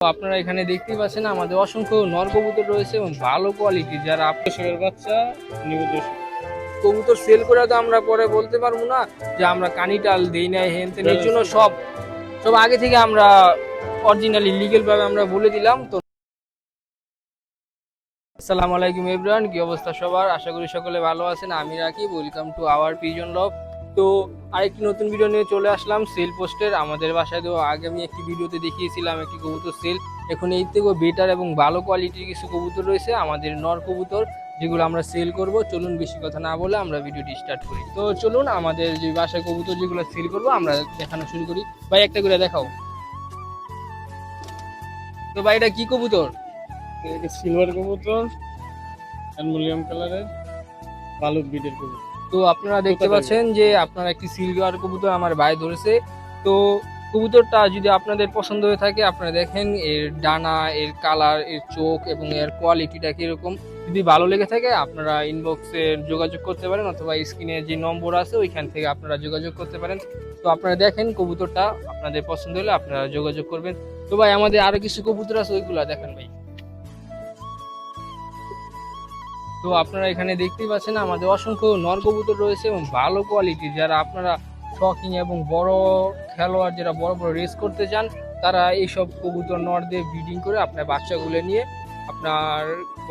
তো আপনারা এখানে দেখতেই পাচ্ছেন আমাদের অসংখ্য নর কবুতর রয়েছে এবং ভালো কোয়ালিটির, যারা দশকের বাচ্চা নিউ দশক কবুতর সেল করে তো আমরা পরে বলতে পারবো না যে আমরা কানিটাল দেই নাই হেনতেন। এর জন্য সব সব আগে থেকে আমরা অরিজিনালি লিগেল ভাবে আমরা বলে দিলাম। তো আসসালামু আলাইকুম এভরিওয়ান, কি অবস্থা সবার? আশা করি সকলে ভালো আছেন। আমি Rakib, welcome to our pigeon love. তো আরেকটি নতুন ভিডিও নিয়ে চলে আসলাম সেল পোস্টের। আমাদের বাসায় তো আগে আমি একটি ভিডিওতে দেখিয়েছিলাম একটি কবুতর সেল। এখন এই থেকেও বেটার এবং ভালো কোয়ালিটির কিছু কবুতর রয়েছে, আমাদের নর কবুতর, যেগুলো আমরা সেল করব। চলুন বেশি কথা না বলে আমরা ভিডিওটি স্টার্ট করি। তো চলুন আমাদের যে বাসায় কবুতর যেগুলো সেল করব আমরা দেখানো শুরু করি। ভাই একটা করে দেখাও তো। ভাই এটা কি কবুতর? সিলভার কবুতর, অ্যালুমিনিয়াম কালারের বালুক বিটের কবুতর। তো আপনারা দেখতে পাচ্ছেন যে আপনারা একটি সিলভার কবুতর আমার ভাই ধরেছে। তো কবুতরটা যদি আপনাদের পছন্দ হয়ে থাকে, আপনারা দেখেন এর ডানা, এর কালার, এর চোখ এবং এর কোয়ালিটিটা কিরকম। যদি ভালো লেগে থাকে আপনারা ইনবক্সে যোগাযোগ করতে পারেন, অথবা স্ক্রিনে যে নম্বর আছে ওইখান থেকে আপনারা যোগাযোগ করতে পারেন। তো আপনারা দেখেন কবুতরটা আপনাদের পছন্দ হলে আপনারা যোগাযোগ করবেন। তো ভাই আমাদের আরো কিছু কবুতর আছে, ওইগুলা দেখেন ভাই। তো আপনারা এখানে দেখতেই পাচ্ছেন আমাদের অসংখ্য নর কবুতর রয়েছে এবং ভালো কোয়ালিটির, যারা আপনারা শখিং এবং বড় খেলোয়াড়, যারা বড় বড় রেস করতে চান, তারা এইসব কবুতর নর দিয়ে ব্রিডিং করে আপনার বাচ্চাগুলো নিয়ে আপনার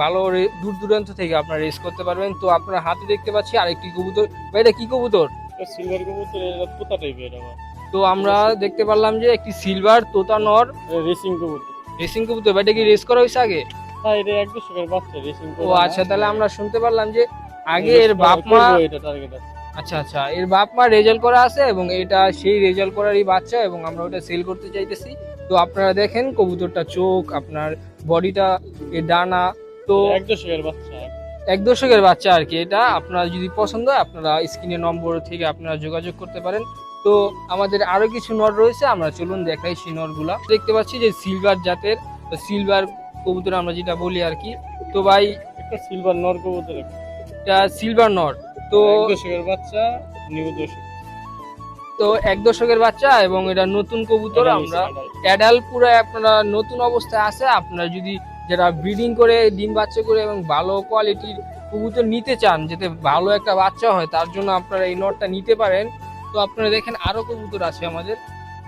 ভালো দূর দূরান্ত থেকে আপনারা রেস করতে পারবেন। তো আপনারা হাতে দেখতে পাচ্ছি আরেকটি কবুতর। ভাই এটা কি কবুতর? সিলভার কবুতর, এটা তোতা টাইপের আমার। তো আমরা দেখতে পারলাম যে একটি সিলভার তোতা নর রেসিং কবুতর। রেসিং কবুতর। ভাই এটা কি রেস করা হয়েছে আগে? হ্যাঁ, এটা এক দশকের বাচ্চা রেসিং ও আচ্ছা, তাহলে আমরা শুনতে পারলাম যে আগে এর বাপ মা, এটা টার্গেট আছে। আচ্ছা আচ্ছা, এর বাপ মা রেজাল্ট করা আছে এবং এটা সেই রেজাল্ট করারই বাচ্চা এবং আমরা ওটা সেল করতে চাইতেছি। তো আপনারা দেখেন কবুতরটা চোখ, আপনার বডিটা, এর ডানা। তো এক দশকের বাচ্চা, এক দশকের বাচ্চা আর কি। এটা আপনার যদি পছন্দ হয় আপনারা স্ক্রিনের নম্বর থেকে আপনারা যোগাযোগ করতে পারেন। তো আমাদের আরো কিছু নর রয়েছে, আমরা চলুন দেখাই সেই নরগুলা। দেখতে পাচ্ছি যে সিলভার জাতের, সিলভার কবুতর আমরা যেটা বলি আর কি। তো ভাই একটা সিলভার নর কবুতর, এটা সিলভার নর। তো এক দশকের বাচ্চা নিউ দশক। তো এক দশকের বাচ্চা এবং এটা নতুন কবুতর। আমরা অ্যাডাল পুরো আপনারা নতুন অবস্থায় আছে। আপনারা যদি যারা ব্রিডিং করে ডিম বাচ্চা করে এবং ভালো কোয়ালিটির কবুতর নিতে চান, যাতে ভালো একটা বাচ্চা হয়, তার জন্য আপনারা এই নটটা নিতে পারেন। তো আপনারা দেখেন আরো কবুতর আছে আমাদের।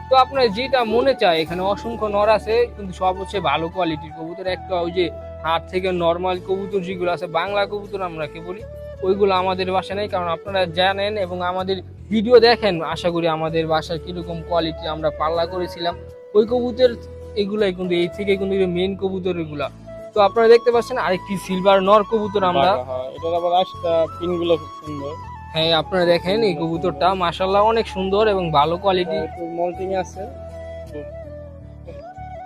তো আপনার যেটা মনে চায়, এখানে অসংখ্য নর আছে, কিন্তু সব হচ্ছে ভালো কোয়ালিটির কবুতর। একটা ওই যে হাট থেকে নর্মাল কবুতর যেগুলো আছে, বাংলা কবুতর আমরা কে বলি, ওইগুলো আমাদের বাসায় নেই। কারণ আপনারা জানেন এবং আমাদের ভিডিও দেখেন, আশা করি আমাদের বাসার কিরকম কোয়ালিটি আমরা পাল্লা করেছিলাম ওই কবুতর, এগুলাই কিন্তু এই থেকে কিন্তু মেন কবুতর এগুলা। তো আপনারা দেখতে পাচ্ছেন আরেকটি সিলভার নর কবুতর আমরা। এটার আবার আশটা পিনগুলো খুব সুন্দর। হ্যাঁ আপনারা দেখেন এই কবুতরটা মাশাআল্লাহ অনেক সুন্দর এবং ভালো কোয়ালিটি। একটু মল্টিং আছে।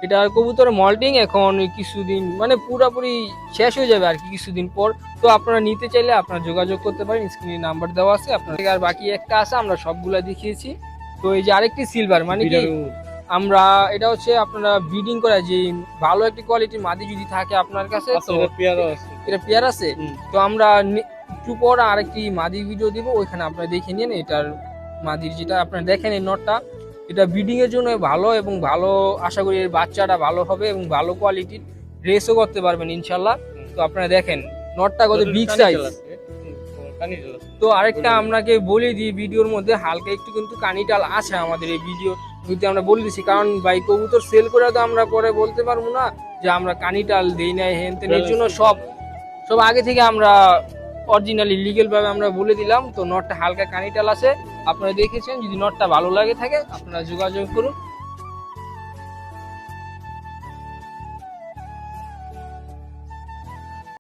এটা কবুতর মল্টিং এখন কিছুদিন, মানে পুরোপুরি শেষ হয়ে যাবে আর কি কিছুদিন পর। তো আপনারা নিতে চাইলে আপনারা যোগাযোগ করতে পারেন, স্ক্রিনে নাম্বার দেওয়া আছে আপনাদের। আর বাকি একটা আছে, আমরা সবগুলা দেখিয়েছি। তো এই যে আরেকটি সিলভার, মানে কি আমরা এটা হচ্ছে আপনারা ব্রিডিং করা যে ভালো একটি কোয়ালিটির মাদি যদি থাকে আপনার কাছে, তো এটা পেয়ার আছে। তো আমরা একটু পর আরেকটি মাদি ভিডিও দিব, ওইখানে আপনারা দেখে নিন এটার মাদির, যেটা আপনারা দেখেন এই নটটা, এটা ব্রিডিং এর জন্য ভালো এবং ভালো, আশা করি এর বাচ্চাটা ভালো হবে এবং ভালো কোয়ালিটির রেসও করতে পারবেন ইনশাল্লাহ। তো আপনারা দেখেন নটটা কত বিগ সাইজ। তো আরেকটা আপনাকে বলে দিই, ভিডিওর মধ্যে হালকা একটু কিন্তু কানিটাল আছে আমাদের এই ভিডিও যদি আমরা বলে দিচ্ছি, কারণ ভাই কবুতর সেল করে তো আমরা পরে বলতে পারবো না যে আমরা কানিটাল দেই নাই হেনতেন। এর জন্য সব সব আগে থেকে আমরা অরিজিনালি লিগেল ভাবে আমরা বলে দিলাম। তো নটটা হালকা কানিটাল আছে, আপনারা দেখেছেন। যদি নটটা ভালো লাগে থাকে আপনারা যোগাযোগ করুন।